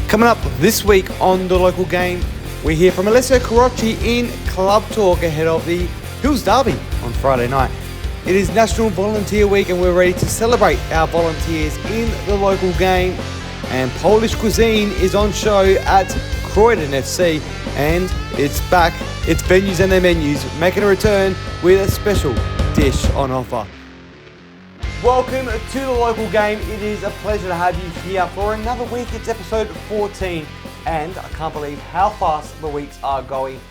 Coming up this week on The Local Game, we hear from Alessio Carrocci in Club Talk ahead of the Hills Derby on Friday night. It is National Volunteer Week and we're ready to celebrate our volunteers in the local game. And Polish cuisine is on show at Croydon FC, and it's back. It's venues and their menus making a return with a special dish on offer. Welcome to The Local Game. It is a pleasure to have you here for another week. It's episode 14, and I can't believe how fast the weeks are going.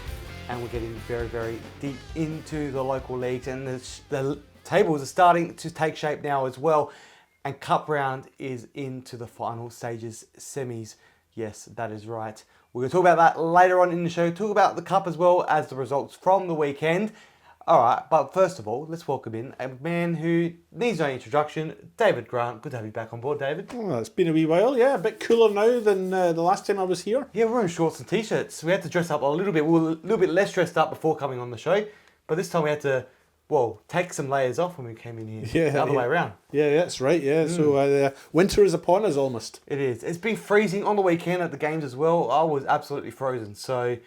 And we're getting very, very deep into the local leagues, and the tables are starting to take shape now as well. And Cup round is into the final stages, semis. Yes, that is right. We're going to talk about that later on in the show. Talk about the Cup as well as the results from the weekend. All right, but first of all, let's welcome in a man who needs no introduction, David Grant. Good to have you back on board, David. Oh, it's been a wee while, yeah. A bit cooler now than the last time I was here. Yeah, we're in shorts and T-shirts. We had to dress up a little bit. We were a little bit less dressed up before coming on the show, but this time we had to, take some layers off when we came in here. Yeah, the other way around. Yeah, that's right, yeah. So winter is upon us almost. It is. It's been freezing on the weekend at the games as well. I was absolutely frozen, so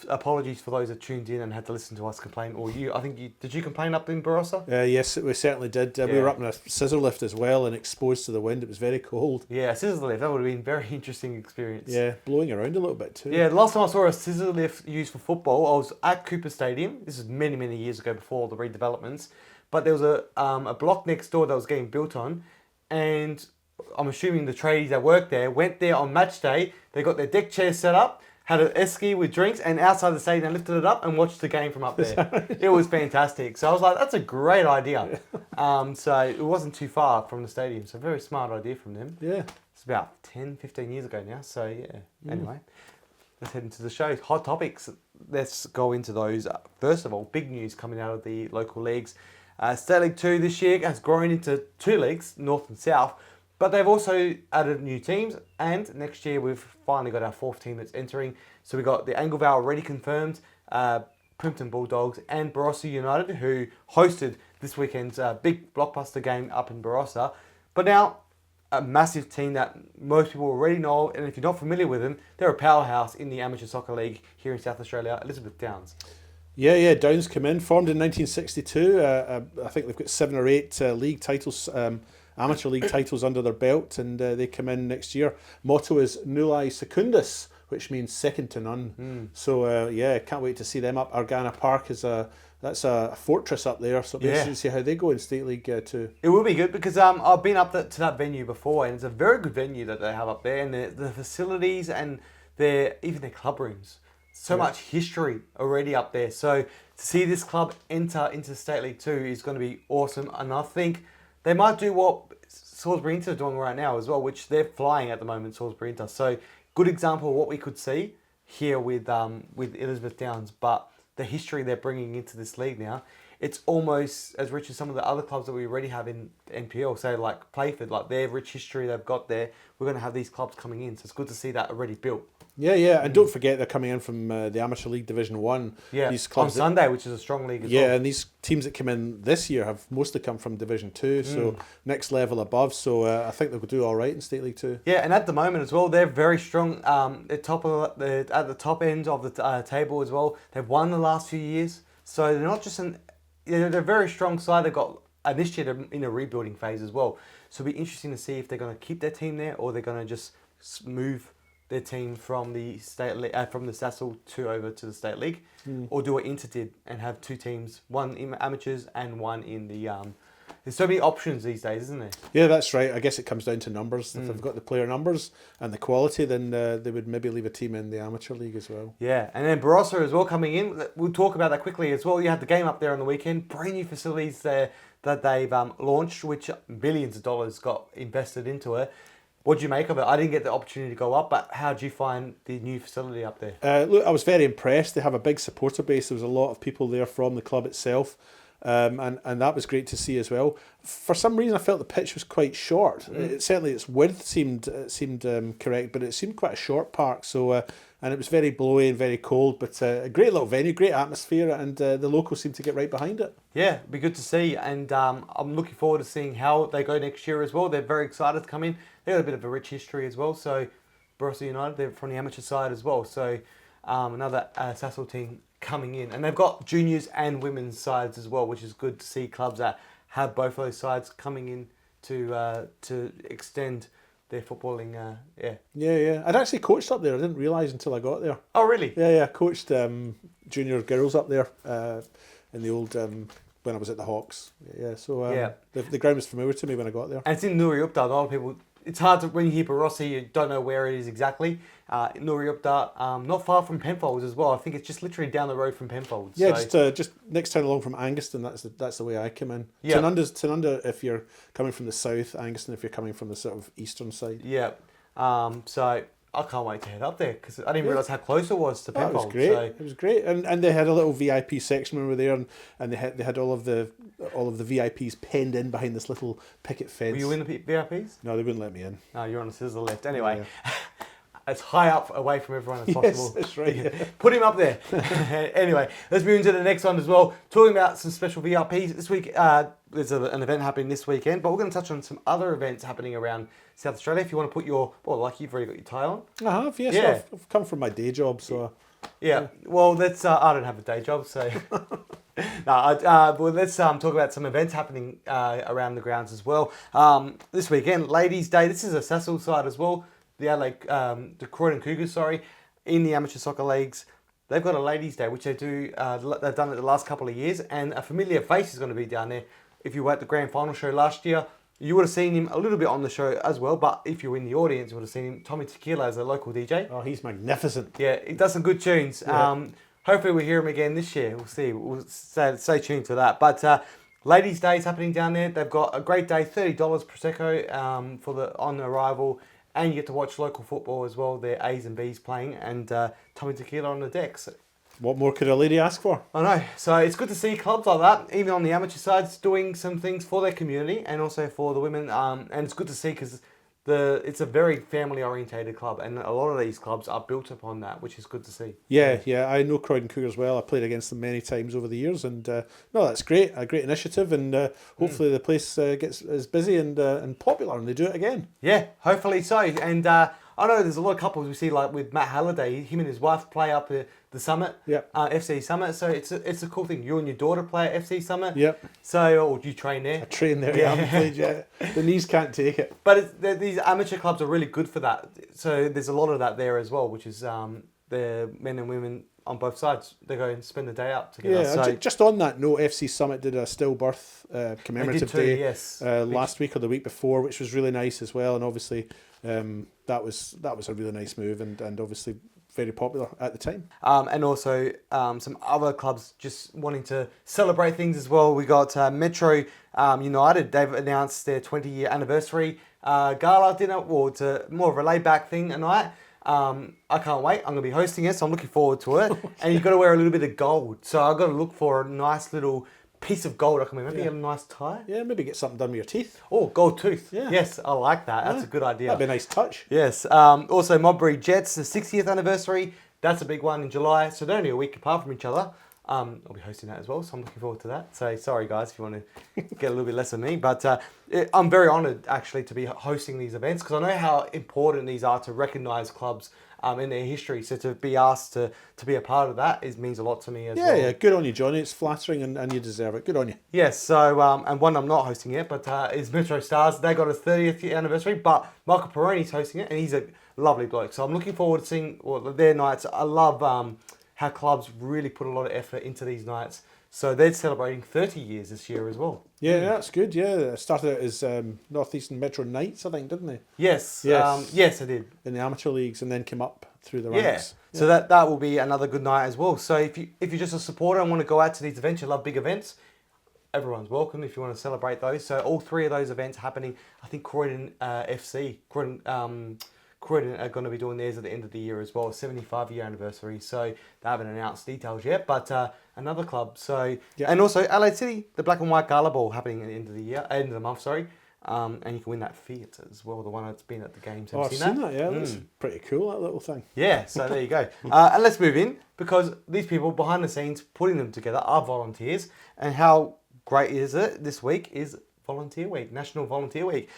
apologies for those that tuned in and had to listen to us complain. Or you, I think did you complain up in Barossa? Yes, we certainly did. We were up in a scissor lift as well and exposed to the wind. It was very cold. Yeah, a scissor lift. That would have been a very interesting experience. Yeah, blowing around a little bit too. Yeah, the last time I saw a scissor lift used for football, I was at Cooper Stadium. This is many, many years ago before the redevelopments. But there was a block next door that was getting built on, and I'm assuming the tradies that worked there went there on match day. They got their deck chairs set up, had an esky with drinks, and outside the stadium, they lifted it up and watched the game from up there. It was fantastic. So I was like, that's a great idea. So it wasn't too far from the stadium. So very smart idea from them. Yeah. It's about 10, 15 years ago now. So yeah, anyway, let's head into the show. Hot topics. Let's go into those. First of all, big news coming out of the local leagues. State League 2 this year has grown into two leagues, North and South. But they've also added new teams, and next year we've finally got our fourth team that's entering. So we've got the Anglevale already confirmed, Plimpton Bulldogs and Barossa United, who hosted this weekend's big blockbuster game up in Barossa. But now, a massive team that most people already know, and if you're not familiar with them, they're a powerhouse in the Amateur Soccer League here in South Australia, Elizabeth Downs. Yeah, Downs come in, formed in 1962. I think they've got 7 or 8 league titles, amateur league titles under their belt, and they come in next year. Motto is Nullae Secundus, which means second to none. So can't wait to see them up. Argana Park is that's a fortress up there, so it'll be interesting to see how they go in State League 2. It will be good because I've been up to that venue before, and it's a very good venue that they have up there, and the facilities and even their club rooms. So much history already up there. So to see this club enter into State League 2 is going to be awesome, and I think they might do what Salisbury Inter are doing right now as well, which they're flying at the moment, Salisbury Inter. So good example of what we could see here with Elizabeth Downs. But the history they're bringing into this league now, it's almost as rich as some of the other clubs that we already have in NPL. Say like Playford, like their rich history they've got there. We're going to have these clubs coming in, so it's good to see that already built. Yeah, and don't forget they're coming in from the Amateur League Division 1. Yeah, these clubs on Sunday, which is a strong league as well. Yeah, and these teams that come in this year have mostly come from Division 2, so next level above. So I think they'll do all right in State League 2. Yeah, and at the moment as well, they're very strong. They're at the top end of the table as well. They've won the last few years, so they're not just they're a very strong side. They've got this year they're in a rebuilding phase as well. So it'll be interesting to see if they're going to keep their team there or they're going to just move their team from the from the Sassel over to the State League, or do what Inter did and have 2 teams, one in amateurs and one in the. There's so many options these days, isn't there? Yeah, that's right. I guess it comes down to numbers. If they've got the player numbers and the quality, then they would maybe leave a team in the amateur league as well. Yeah, and then Barossa as well coming in. We'll talk about that quickly as well. You had the game up there on the weekend. Brand new facilities there that they've launched, which billions of dollars got invested into it. What do you make of it? I didn't get the opportunity to go up, but how do you find the new facility up there? Look, I was very impressed. They have a big supporter base. There was a lot of people there from the club itself, and that was great to see as well. For some reason, I felt the pitch was quite short. Certainly, its width seemed correct, but it seemed quite a short park. So, and it was very blowy and very cold, but a great little venue, great atmosphere, and the locals seem to get right behind it. Yeah, it'd be good to see, and I'm looking forward to seeing how they go next year as well. They're very excited to come in. They got a bit of a rich history as well, so Barossa United. They're from the amateur side as well. So another Sassel team coming in. And they've got juniors and women's sides as well, which is good to see clubs that have both those sides coming in to extend their footballing. Yeah. I'd actually coached up there. I didn't realise until I got there. Oh, really? Yeah. I coached junior girls up there in the old when I was at the Hawks. Yeah. So the ground was familiar to me when I got there. And it's in Nuri Upda. A lot of people. It's hard to when you hear Barossa, you don't know where it is exactly. Nuri Upda, not far from Penfolds as well. I think it's just literally down the road from Penfolds. Yeah, so. just next town along from Anguston. That's the way I come in. Yeah. Tanunda if you're coming from the south, Anguston if you're coming from the sort of eastern side. Yeah. So I can't wait to head up there because I didn't realise how close it was to Penfolds. It was great. So. It was great, and they had a little VIP section when we were there, and they had all of the VIPs penned in behind this little picket fence. Were you in the VIPs? No, they wouldn't let me in. No, you're on the scissor lift. Anyway, as high up away from everyone as possible. Yes, that's right. Yeah. Put him up there. Anyway, let's move into the next one as well. Talking about some special VIPs this week. There's an event happening this weekend, but we're going to touch on some other events happening around South Australia. If you want to put like you've already got your tie on. I have, yes. Yeah. I've come from my day job, so. Yeah. Well, that's I don't have a day job, so. Well, let's talk about some events happening around the grounds as well. This weekend, Ladies' Day. This is a Sassel side as well. The Croydon Cougars, in the amateur soccer leagues. They've got a Ladies' Day, which they do. They've done it the last couple of years, and a familiar face is going to be down there. If you were at the grand final show last year, you would have seen him a little bit on the show as well. But if you were in the audience, you would have seen him. Tommy Tequila as a local DJ. Oh, he's magnificent. Yeah, he does some good tunes. Yeah. Hopefully we'll hear him again this year. We'll see. We'll stay tuned to that. But Ladies' Day is happening down there. They've got a great day, $30 Prosecco on arrival. And you get to watch local football as well. Their A's and B's playing, and Tommy Tequila on the decks. What more could a lady ask for? I know. So it's good to see clubs like that, even on the amateur sides, doing some things for their community and also for the women. And it's good to see because it's a very family-orientated club, and a lot of these clubs are built upon that, which is good to see. Yeah. I know Croydon Cougars well. I played against them many times over the years, and that's great. A great initiative, and hopefully the place gets as busy and popular, and they do it again. Yeah, hopefully so. And I know there's a lot of couples we see, like with Matt Halliday. Him and his wife play up the Summit, FC Summit. So it's a cool thing. You and your daughter play at FC Summit. Yep. So, or do you train there? I train there. Yeah, I haven't played yet. The knees can't take it. But these amateur clubs are really good for that. So there's a lot of that there as well, which is the men and women on both sides. They go and spend the day out together. Yeah. So, just on that note, FC Summit did a stillbirth commemorative day last week or the week before, which was really nice as well. And obviously, that was a really nice move, and obviously very popular at the time. And also some other clubs just wanting to celebrate things as well. We got Metro United. They've announced their 20-year anniversary gala dinner. Or it's more of a laid-back thing tonight. I can't wait. I'm going to be hosting it, so I'm looking forward to it. And you've got to wear a little bit of gold. So I've got to look for a nice little piece of gold. I can maybe get a nice tie. Yeah, maybe get something done with your teeth. Oh, gold tooth. Yeah. Yes, I like that. That's a good idea. That'd be a nice touch. Yes. Also, Modbury Jets, the 60th anniversary. That's a big one in July. So they're only a week apart from each other. I'll be hosting that as well, so I'm looking forward to that. So sorry, guys, if you want to get a little bit less of me. But I'm very honoured, actually, to be hosting these events because I know how important these are to recognise clubs in their history. So to be asked to be a part of that means a lot to me as well. Yeah, good on you, Johnny. It's flattering and you deserve it. Good on you. Yes, so, and one I'm not hosting yet, but is Metro Stars. They got a 30th anniversary, but Michael Perroni's hosting it, and he's a lovely bloke. So I'm looking forward to seeing their nights. I love how clubs really put a lot of effort into these nights. So they're celebrating 30 years this year as well. Yeah, that's good. Yeah, started out as North Eastern Metro Knights, I think, didn't they? Yes. Yes, I did. In the amateur leagues, and then came up through the ranks. Yeah. So that will be another good night as well. So if you're just a supporter and want to go out to these events, you love big events, everyone's welcome if you want to celebrate those. So all three of those events happening. I think Croydon FC, Croydon are going to be doing theirs at the end of the year as well, 75-year anniversary. So they haven't announced details yet, but another club. So and also Adelaide City, the Black and White Gala Ball happening at the end of the month. And you can win that Fiat as well, the one that's been at the games. I've seen that. Yeah, that's pretty cool, that little thing. Yeah, so there you go. And let's move in because these people behind the scenes putting them together are volunteers. And how great is it? This week is Volunteer Week, National Volunteer Week.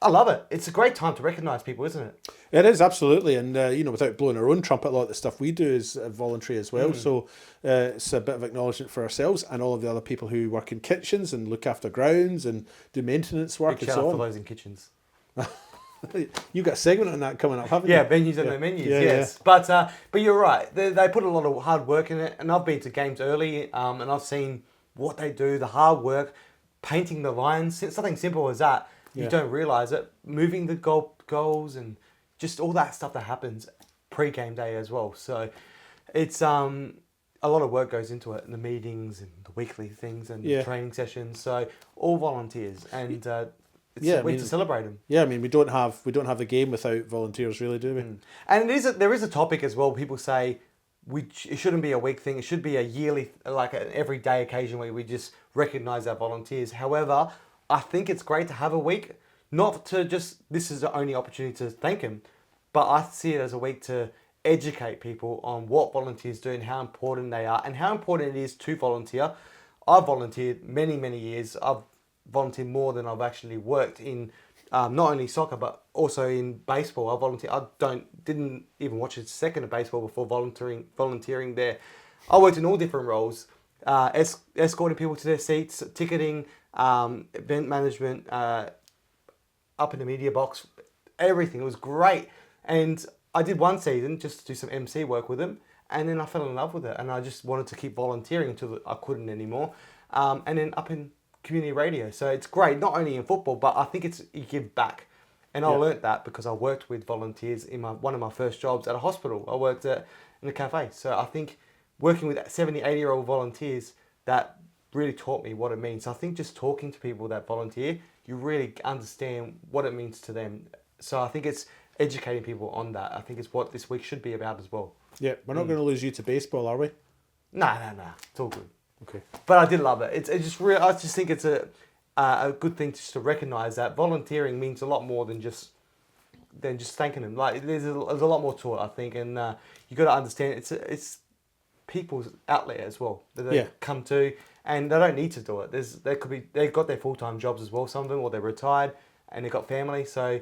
I love it. It's a great time to recognise people, isn't it? It is, absolutely. And, without blowing our own trumpet, a lot of the stuff we do is voluntary as well. So it's a bit of acknowledgement for ourselves and all of the other people who work in kitchens and look after grounds and do maintenance work Big and shout so out on. for those in kitchens. You got a segment on that coming up, haven't you? Yeah, venues and their menus, yes. Yeah. But you're right. They put a lot of hard work in it. And I've been to games early and I've seen what they do, the hard work, painting the lines, something simple as that. You don't realise it. Moving the goals and just all that stuff that happens pre-game day as well. So it's a lot of work goes into it, and the meetings and the weekly things and the training sessions. So all volunteers, and it's a way to celebrate them. Yeah, I mean we don't have the game without volunteers, really, do we? And there is a topic as well. People say it shouldn't be a week thing. It should be a yearly, like an everyday occasion where we just recognise our volunteers. However, I think it's great to have a week, not to just, this is the only opportunity to thank them, but I see it as a week to educate people on what volunteers do and how important they are and how important it is to volunteer. I've volunteered many, many years. I've volunteered more than I've actually worked in not only soccer, but also in baseball. Didn't even watch a second of baseball before volunteering there. I worked in all different roles, escorting people to their seats, ticketing, event management, up in the media box, everything. It was great. And I did one season just to do some MC work with them, and then I fell in love with it, and I just wanted to keep volunteering until I couldn't anymore. And then up in community radio. So it's great, not only in football, but I think you give back. And I learnt that because I worked with volunteers in one of my first jobs at a hospital. I worked in a cafe. So I think working with 70, 80-year-old volunteers, that really taught me what it means. So I think just talking to people that volunteer, you really understand what it means to them. So I think it's educating people on that. I think it's what this week should be about as well. Yeah, we're not going to lose you to baseball, are we? No. It's all good. Okay. But I did love it. It's just real. I just think it's a good thing just to recognise that volunteering means a lot more than just thanking them. Like there's a lot more to it, I think, and you got to understand it's people's outlet as well that they come to, and they don't need to do it. They've got their full-time jobs as well, some of them, or they're retired and they've got family, so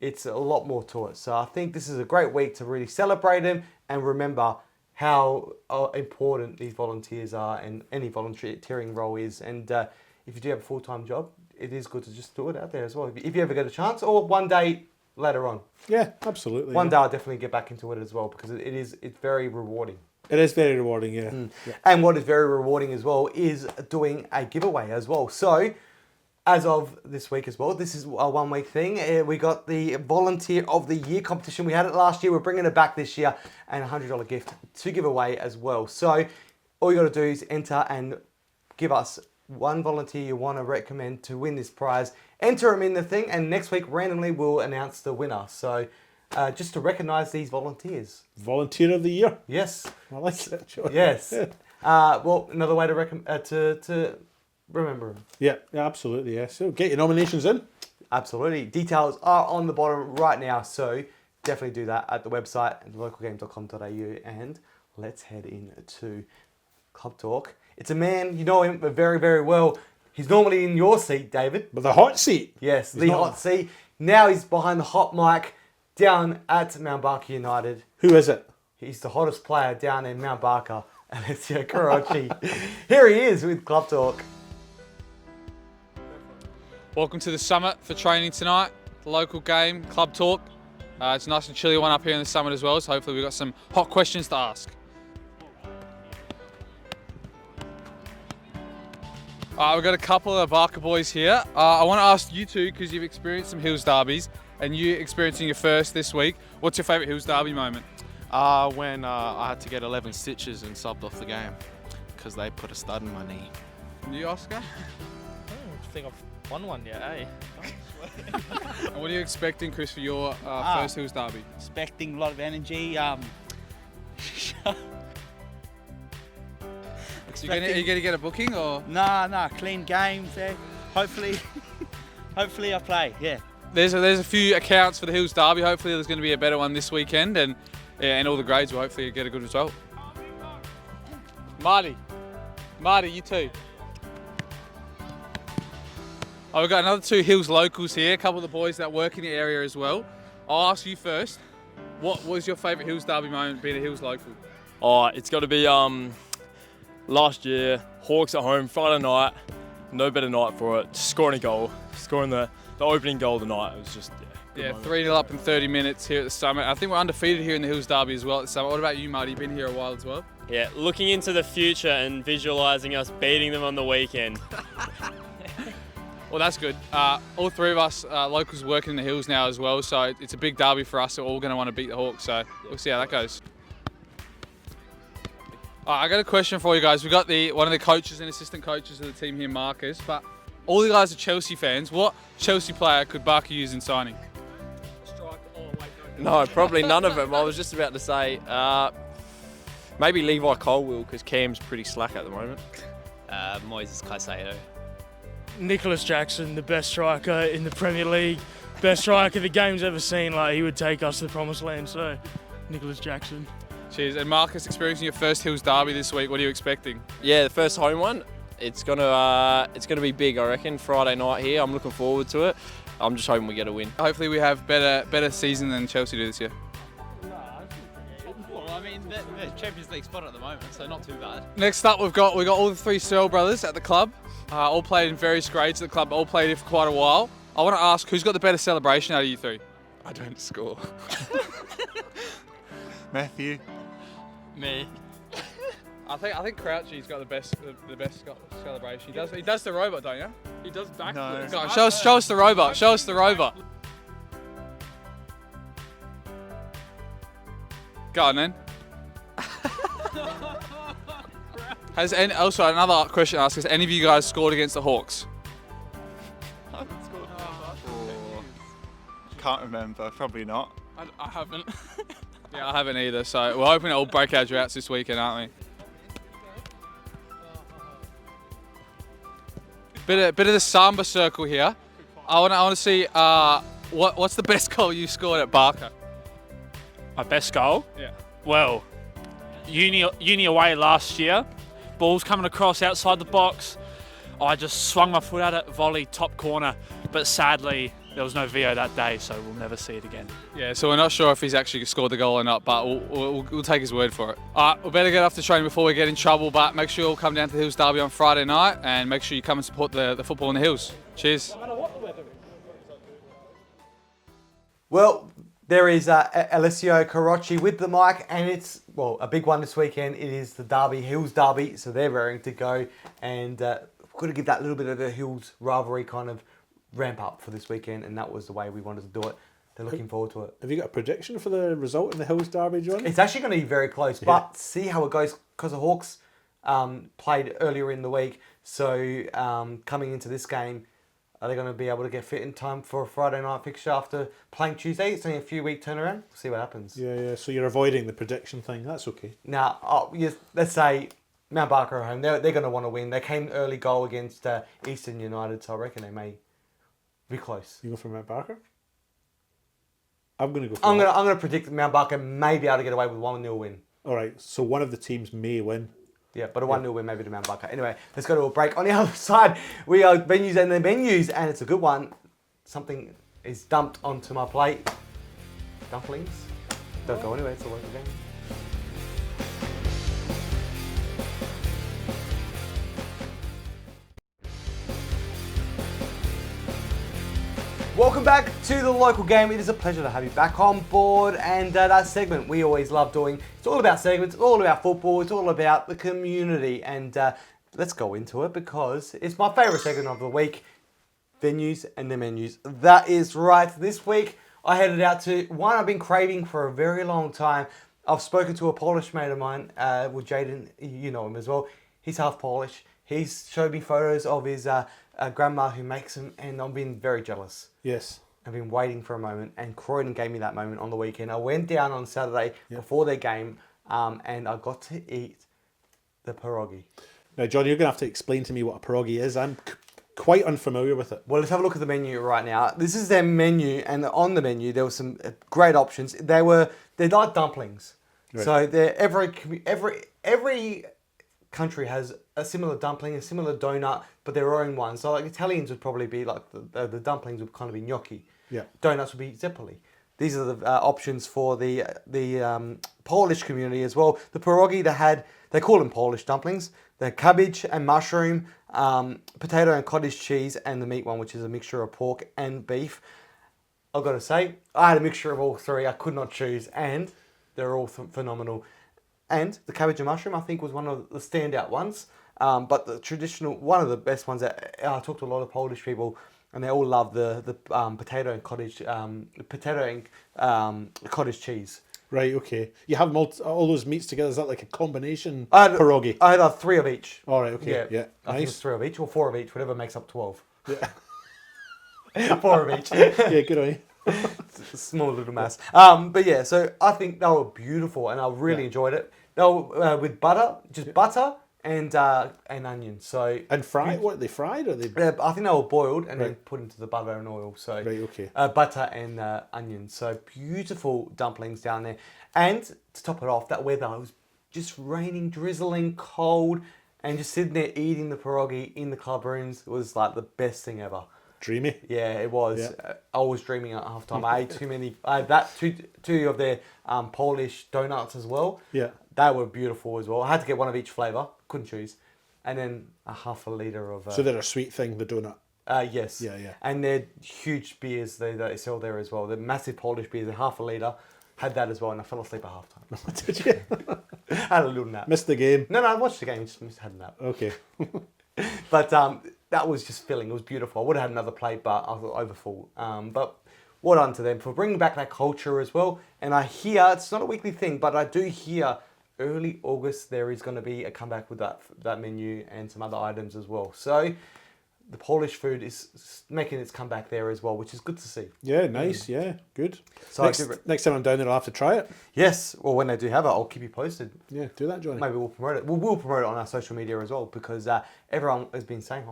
it's a lot more to it. So I think this is a great week to really celebrate them and remember how important these volunteers are and any volunteering role is. And if you do have a full-time job, it is good to just do it out there as well. If you ever get a chance, or one day later on. Yeah, absolutely. One day I'll definitely get back into it as well, because it's very rewarding. It is very rewarding, yeah. And what is very rewarding as well is doing a giveaway as well. So, as of this week as well, this is a 1 week thing. We got the Volunteer of the Year competition. We had it last year. We're bringing it back this year, and a $100 gift to give away as well. So, all you got to do is enter and give us one volunteer you want to recommend to win this prize. Enter them in the thing, and next week randomly we'll announce the winner. So, just to recognise these volunteers. Volunteer of the Year. Yes. I like it. Sure. Yes. Well, another way to remember them. Yeah, absolutely, yeah. So get your nominations in. Absolutely. Details are on the bottom right now, so definitely do that at the website, thelocalgame.com.au, and let's head into Club Talk. It's a man, you know him very, very well. He's normally in your seat, David. But the hot seat. Yes, the hot seat. Now he's behind the hot mic down at Mount Barker United. Who is it? He's the hottest player down in Mount Barker, Alessio Carrocci. Here he is with Club Talk. Welcome to the summit for training tonight. The local game, Club Talk. It's a nice and chilly one up here in the summit as well, so hopefully we've got some hot questions to ask. We've got a couple of Barker boys here. I want to ask you two, because you've experienced some Hills derbies, and you experiencing your first this week. What's your favourite Hills derby moment? When I had to get 11 stitches and subbed off the game because they put a stud in my knee. And you, Oscar? I don't think I've won one yet, eh? And what are you expecting, Chris, for your first Hills derby? Expecting a lot of energy. Are you going to get a booking or? Nah, clean game. Hopefully, hopefully I play. Yeah. There's a few accounts for the Hills derby. Hopefully there's going to be a better one this weekend, and all the grades will hopefully get a good result. Marty, you too. Oh, we've got another 2 Hills locals here, a couple of the boys that work in the area as well. I'll ask you first, what was your favourite Hills derby moment being a Hills local? Oh, it's got to be last year, Hawks at home, Friday night. No better night for it. Just scoring a goal, scoring the opening goal of the night. It was just, Yeah, 3-0 up in 30 minutes here at the Summit. I think we're undefeated here in the Hills derby as well at the Summit. What about you, Marty? You've been here a while as well. Yeah, looking into the future and visualising us beating them on the weekend. Well, that's good. All 3 of us locals working in the Hills now as well, so it's a big derby for us. So we're all going to want to beat the Hawks, so we'll see how that goes. I got a question for you guys. We've got one of the coaches and assistant coaches of the team here, Marcus, but all you guys are Chelsea fans. What Chelsea player could Barker use in signing? No, probably none of them. I was just about to say, maybe Levi Colwill, because Cam's pretty slack at the moment. Moises Caicedo. Nicholas Jackson, the best striker in the Premier League, best striker the game's ever seen. Like, he would take us to the promised land. So, Nicholas Jackson. Cheers. And Marcus, experiencing your first Hills derby this week, what are you expecting? Yeah, the first home one. It's gonna be big, I reckon. Friday night here. I'm looking forward to it. I'm just hoping we get a win. Hopefully, we have better season than Chelsea do this year. Well, I mean, the Champions League spot at the moment, so not too bad. Next up, we've got all the 3 Searle brothers at the club. All played in various grades at the club. All played here for quite a while. I want to ask, who's got the better celebration out of you 3? I don't score. Matthew. Me. I think Crouchy's got the best celebration. He does the robot, don't you? He does backflips. No. Go on, show us the robot. Show us the robot. Go on then. Also, another question asked: has any of you guys scored against the Hawks? I haven't scored. Can't remember. Probably not. I haven't. Yeah, I haven't either. So we're hoping it'll break our droughts this weekend, aren't we? Bit of the Samba circle here. I want to see what's the best goal you scored at Barker? My best goal? Yeah. Well, uni away last year. Ball's coming across outside the box. I just swung my foot at it, volley, top corner. But sadly, there was no VO that day, so we'll never see it again. Yeah, so we're not sure if he's actually scored the goal or not, but we'll take his word for it. All right, we better get off the train before we get in trouble, but make sure you all come down to the Hills Derby on Friday night and make sure you come and support the football in the Hills. Cheers. Well, there is Alessio Carrocci with the mic, and it's, well, a big one this weekend. It is the Derby, Hills Derby, so they're raring to go, and we've got to give that little bit of the Hills rivalry kind of ramp up for this weekend, and that was the way we wanted to do it. They're looking forward to it. Have you got a prediction for the result in the Hills Derby, John? It's actually going to be very close, but see how it goes, because the Hawks played earlier in the week, so coming into this game, are they going to be able to get fit in time for a Friday night fixture after playing Tuesday? It's only a few week turnaround. We'll see what happens. Yeah. So you're avoiding the prediction thing. That's okay. Now, let's say Mount Barker at home. They're going to want to win. They came early goal against Eastern United, so I reckon they may be close. You go for Mount Barker? I'm going to go for I'm going to predict that Mount Barker may be able to get away with 1-0 win. All right, so one of the teams may win. Yeah, but a 1-0 win maybe to Mount Barker. Anyway, let's go to a break. On the other side, we are venues and the menus, and it's a good one. Something is dumped onto my plate. Dumplings. Don't go anywhere, it's a local game. Welcome back to the local game. It is a pleasure to have you back on board, and that segment we always love doing. It's all about segments, it's all about football, it's all about the community, and let's go into it because it's my favourite segment of the week, venues and the menus. That is right. This week I headed out to one I've been craving for a very long time. I've spoken to a Polish mate of mine, with Jaden, you know him as well. He's half Polish. He's showed me photos of his grandma who makes them, and I've been very jealous. Yes. I've been waiting for a moment, and Croydon gave me that moment on the weekend. I went down on Saturday before their game, and I got to eat the pierogi. Now, John, you're going to have to explain to me what a pierogi is. I'm quite unfamiliar with it. Well, let's have a look at the menu right now. This is their menu, and on the menu there were some great options. They're like dumplings, right. So they're every country has a similar dumpling, a similar donut, but their own one. So like Italians would probably be like the dumplings would kind of be gnocchi. Yeah. Donuts would be zeppoli. These are the options for the Polish community as well. The pierogi they call them Polish dumplings. They're cabbage and mushroom, potato and cottage cheese, and the meat one, which is a mixture of pork and beef. I've got to say, I had a mixture of all three. I could not choose, and they're all phenomenal. And the cabbage and mushroom, I think, was one of the standout ones. But the traditional, one of the best ones that I talked to a lot of Polish people, and they all love the potato and cottage cheese. Right, okay. You have all those meats together. Is that like a combination pierogi? I had 3 of each. All right, okay. Yeah. I think Nice. it's 3 of each or 4 of each, whatever makes up 12. Yeah. 4 of each. Yeah, good on you. It's a small little mass. But yeah, so I think they were beautiful, and I really enjoyed it. They were with butter, just butter and onion. So and fried? What, they fried or they? I think they were boiled and then put into the butter and oil. So right, okay. Butter and onion. So beautiful dumplings down there. And to top it off, that weather was just raining, drizzling, cold, and just sitting there eating the pierogi in the club rooms was like the best thing ever. Dreamy. Yeah, it was. Yeah. I was dreaming at half time. I ate too many. I had that two of their Polish donuts as well. Yeah. They were beautiful as well. I had to get one of each flavour. Couldn't choose. And then a half a litre of... so they're a sweet thing, the donut? Yes. Yeah, yeah. And they're huge beers they sell there as well. They're massive Polish beers. They're half a litre. Had that as well, and I fell asleep at half time. Did you? I had a little nap. Missed the game? No, I watched the game. Just had a nap. Okay. But that was just filling. It was beautiful. I would have had another plate, but I was overfull. But well done to them for bringing back that culture as well. And I hear, it's not a weekly thing, but I do hear early August there is going to be a comeback with that menu and some other items as well. So the Polish food is making its comeback there as well, which is good to see. Yeah, nice. Yeah, good. So next time I'm down there, I'll have to try it. Yes. Well, when they do have it, I'll keep you posted. Yeah, do that, Johnny. Maybe we'll promote it. We'll promote it on our social media as well, because everyone has been saying,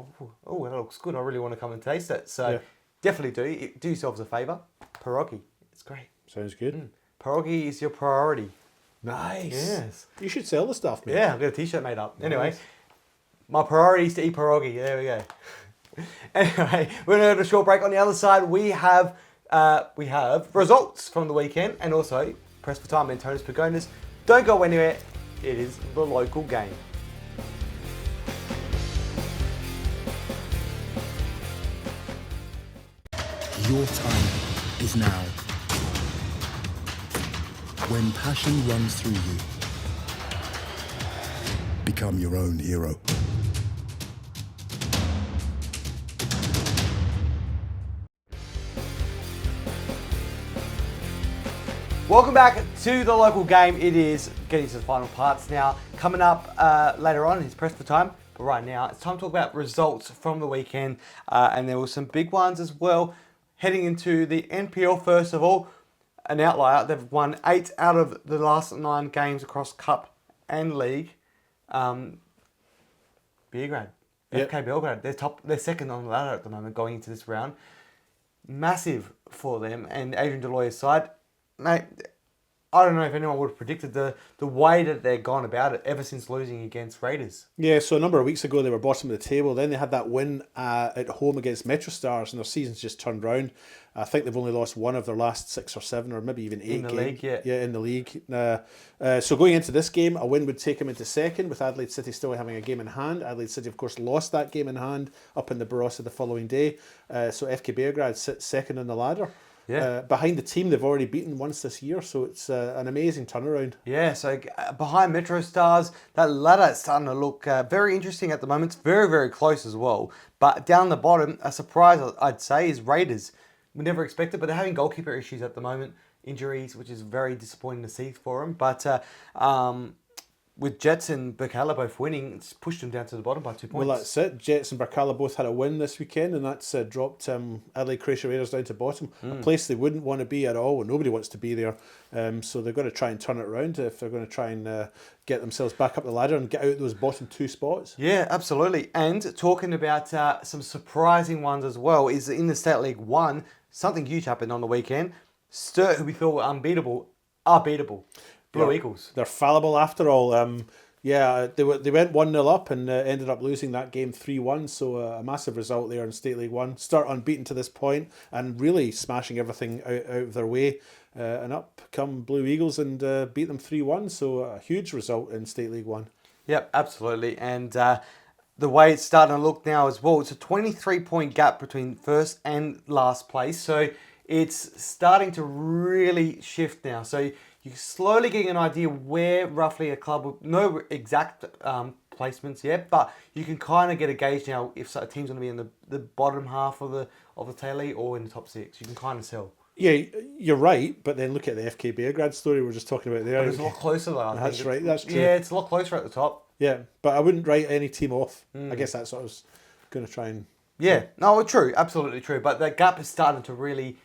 oh, that looks good. I really want to come and taste it. So definitely do yourselves a favour. Pierogi. It's great. Sounds good. Pierogi is your priority. Nice. Yes. You should sell the stuff, mate. Yeah, I've got a t-shirt made up. Anyway, Nice. my priority is to eat pierogi. There we go. Anyway, we're going to have a short break. On the other side, we have results from the weekend and also press for time and Tonus Pagonis. Don't go anywhere. It is the local game. Your time is now. When passion runs through you, become your own hero. Welcome back to the local game. It is getting to the final parts now. Coming up later on is press for time. But right now, it's time to talk about results from the weekend. And there were some big ones as well. Heading into the NPL, first of all, an outlier. They've won 8 out of the last 9 games across Cup and League. Belgrade. Yep. FK Belgrade. They're second on the ladder at the moment going into this round. Massive for them. And Adrian Deloyer's side, mate, I don't know if anyone would have predicted the way that they've gone about it ever since losing against Raiders. Yeah, so a number of weeks ago they were bottom of the table. Then they had that win at home against Metro Stars, and their season's just turned round. I think they've only lost 1 of their last 6 or 7, or maybe even 8 in the league. Yeah, in the league. So going into this game, a win would take them into second, with Adelaide City still having a game in hand. Adelaide City, of course, lost that game in hand up in the Barossa the following day. So FK Beograd sits second on the ladder. Yeah. Behind the team they've already beaten once this year, so it's an amazing turnaround. Yeah, so behind Metro Stars, that ladder is starting to look very interesting at the moment. It's very, very close as well. But down the bottom, a surprise I'd say is Raiders. We never expected, but they're having goalkeeper issues at the moment. Injuries, which is very disappointing to see for them. But with Jets and Berkala both winning, it's pushed them down to the bottom by 2 points. Well, that's it. Jets and Berkala both had a win this weekend, and that's dropped Adelaide Croatia Raiders down to bottom. A place they wouldn't want to be at all, and nobody wants to be there. So they're going to try and turn it around if they're going to try and get themselves back up the ladder and get out those bottom 2 spots. Yeah, absolutely. And talking about some surprising ones as well, is in the State League 1, something huge happened on the weekend. Sturt, who we thought were unbeatable, are beatable. Blue Eagles. They're fallible after all. Yeah, they went 1-0 up and ended up losing that game 3-1. So a massive result there in State League One. Start unbeaten to this point and really smashing everything out of their way. And up come Blue Eagles and beat them 3-1. So a huge result in State League One. Yep, absolutely. And the way it's starting to look now as well, it's a 23-point gap between first and last place. So it's starting to really shift now. So you're slowly getting an idea where roughly a club will, no exact placements yet, but you can kind of get a gauge now if a team's going to be in the bottom half of the tally or in the top 6. You can kind of tell. Yeah, you're right, but then look at the FK Beargrad story we were just talking about there. But it's a lot closer though. That's right, that's true. Yeah, it's a lot closer at the top. Yeah, but I wouldn't write any team off. I guess that's what I was going to try and... Yeah, no, true, absolutely true. But the gap is starting to really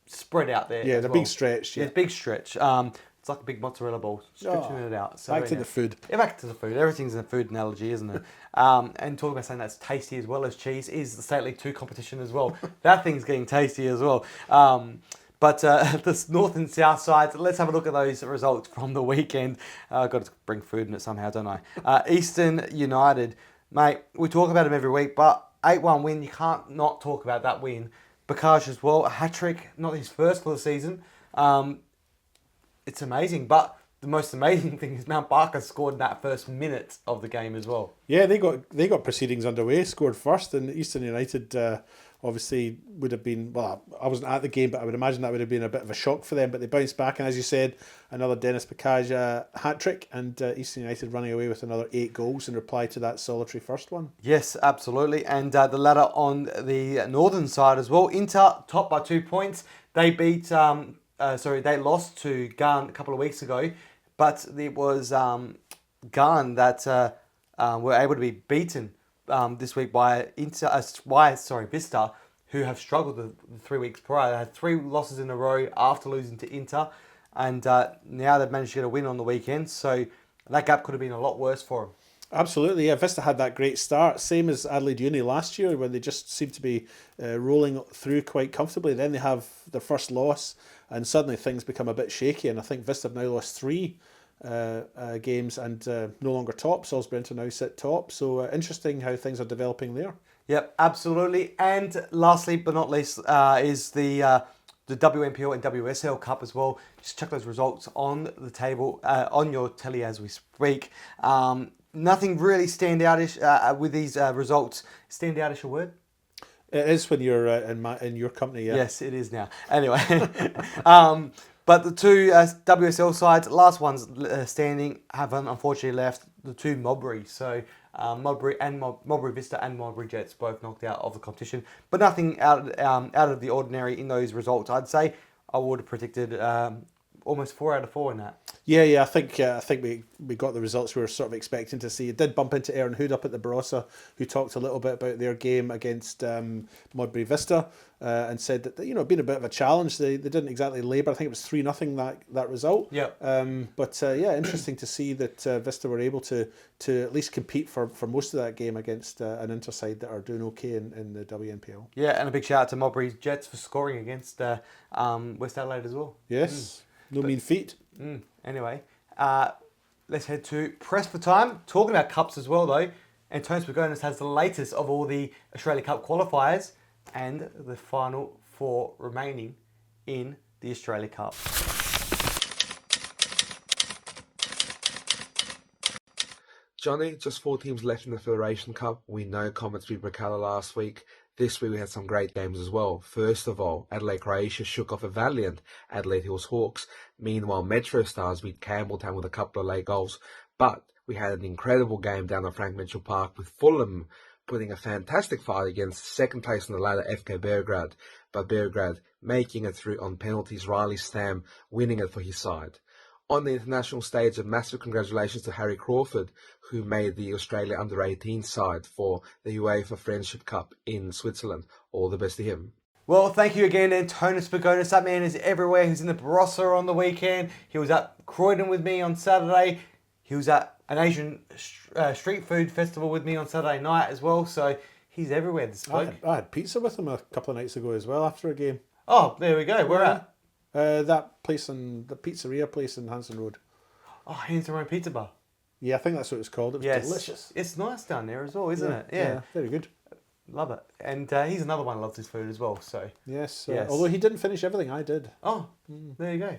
spread out there. Yeah, the big stretch. Yeah, it's a big stretch. It's like a big mozzarella ball, stretching it out. So back to the food. Yeah, back to the food. Everything's a food analogy, isn't it? And talking about something that's tasty as well as cheese is the State League 2 competition as well. That thing's getting tasty as well. But the north and south sides, let's have a look at those results from the weekend. I've got to bring food in it somehow, don't I? Eastern United, mate, we talk about them every week, but 8-1 win, you can't not talk about that win. Bakaj as well, a hat-trick, not his first for the season. It's amazing, but the most amazing thing is Mount Barker scored in that first minute of the game as well. Yeah, they got proceedings underway, scored first, and Eastern United obviously would have been, well, I wasn't at the game, but I would imagine that would have been a bit of a shock for them, but they bounced back, and as you said, another Dennis Bakaj hat-trick, and Eastern United running away with another 8 goals in reply to that solitary first one. Yes, absolutely, and the ladder on the northern side as well. Inter, top by 2 points. They beat... they lost to Garn a couple of weeks ago, but it was Garn that were able to be beaten this week by Vista, who have struggled the 3 weeks prior. They had 3 losses in a row after losing to Inter, and now they've managed to get a win on the weekend. So that gap could have been a lot worse for them. Absolutely, yeah. Vista had that great start, same as Adelaide Uni last year, when they just seemed to be rolling through quite comfortably. Then they have their first loss, and suddenly things become a bit shaky. And I think Vista have now lost 3 games and no longer top. Salisbury Inter now sit top. So interesting how things are developing there. Yep, absolutely. And lastly, but not least, is the WNPL and WSL Cup as well. Just check those results on the table, on your telly as we speak. Nothing really standoutish with these results. Standoutish a word? It is when you're in your company, yeah. Yes, it is now. Anyway, but the 2 WSL sides, last ones standing, have unfortunately left the 2 Modbury. So Modbury Vista and Modbury Jets both knocked out of the competition. But nothing out of the ordinary in those results. I'd say I would have predicted almost 4 out of 4 in that. Yeah. I think we got the results we were sort of expecting to see. It did bump into Aaron Hood up at the Barossa, who talked a little bit about their game against Modbury Vista, and said that it'd been a bit of a challenge. They didn't exactly labour. I think it was 3-0 that result. Yeah. But interesting to see that Vista were able to at least compete for most of that game against an Inter side that are doing okay in the WNPL. Yeah, and a big shout out to Modbury Jets for scoring against West Adelaide as well. Yes. No mean feat. Anyway, let's head to Press for Time. Talking about cups as well, though. Antonis Pagonis has the latest of all the Australia Cup qualifiers and the final 4 remaining in the Australia Cup. Johnny, just 4 teams left in the Federation Cup. We know Comets beat Bracala last week. This week we had some great games as well. First of all, Adelaide Croatia shook off a valiant Adelaide Hills Hawks. Meanwhile, Metro Stars beat Campbelltown with a couple of late goals. But we had an incredible game down at Frank Mitchell Park with Fulham putting a fantastic fight against second place on the ladder FK Beargrad. But Beargrad making it through on penalties, Riley Stam winning it for his side. On the international stage, a massive congratulations to Harry Crawford, who made the Australia Under-18 side for the UEFA Friendship Cup in Switzerland. All the best to him. Well, thank you again, Antonis Pagonis. That man is everywhere. He's in the Barossa on the weekend. He was at Croydon with me on Saturday. He was at an Asian street food festival with me on Saturday night as well. So he's everywhere this bloke. I had pizza with him a couple of nights ago as well after a game. Oh, there we go. Where at? That place the pizzeria place in Hanson Road. Oh, Hanson Road Pizza Bar. Yeah, I think that's what it's called. It was Yes. delicious. It's nice down there as well, isn't it? Yeah. Very good. Love it. And he's another one who loves his food as well. So Yes. Yes. Although he didn't finish everything, I did. Oh, there you go.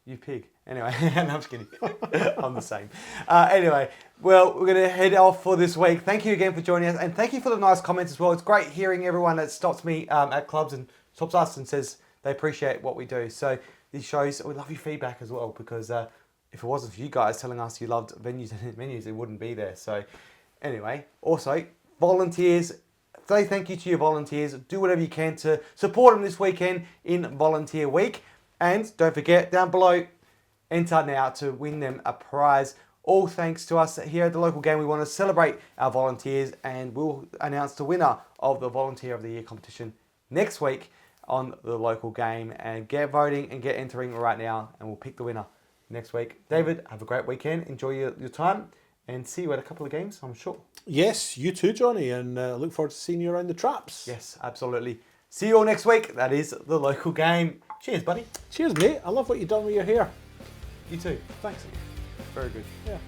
You pig. Anyway, no, I'm just kidding. I'm the same. Anyway, well, we're going to head off for this week. Thank you again for joining us. And thank you for the nice comments as well. It's great hearing everyone that stops me at clubs and stops us and says they appreciate what we do. So these shows, we love your feedback as well, because if it wasn't for you guys telling us you loved venues and menus, it wouldn't be there. So anyway, also, volunteers, say thank you to your volunteers. Do whatever you can to support them this weekend in Volunteer Week. And don't forget, down below, enter now to win them a prize. All thanks to us here at the local game. We want to celebrate our volunteers, and we'll announce the winner of the Volunteer of the Year competition next week on the local game. And get voting and get entering right now, and we'll pick the winner next week. David, have a great weekend. Enjoy your time, and see you at a couple of games, I'm sure. Yes, you too, Johnny, and look forward to seeing you around the traps. Yes, absolutely. See you all next week. That is the local game. Cheers, buddy. Cheers, mate. I love what you've done with your hair. You too. Thanks. Very good. Yeah.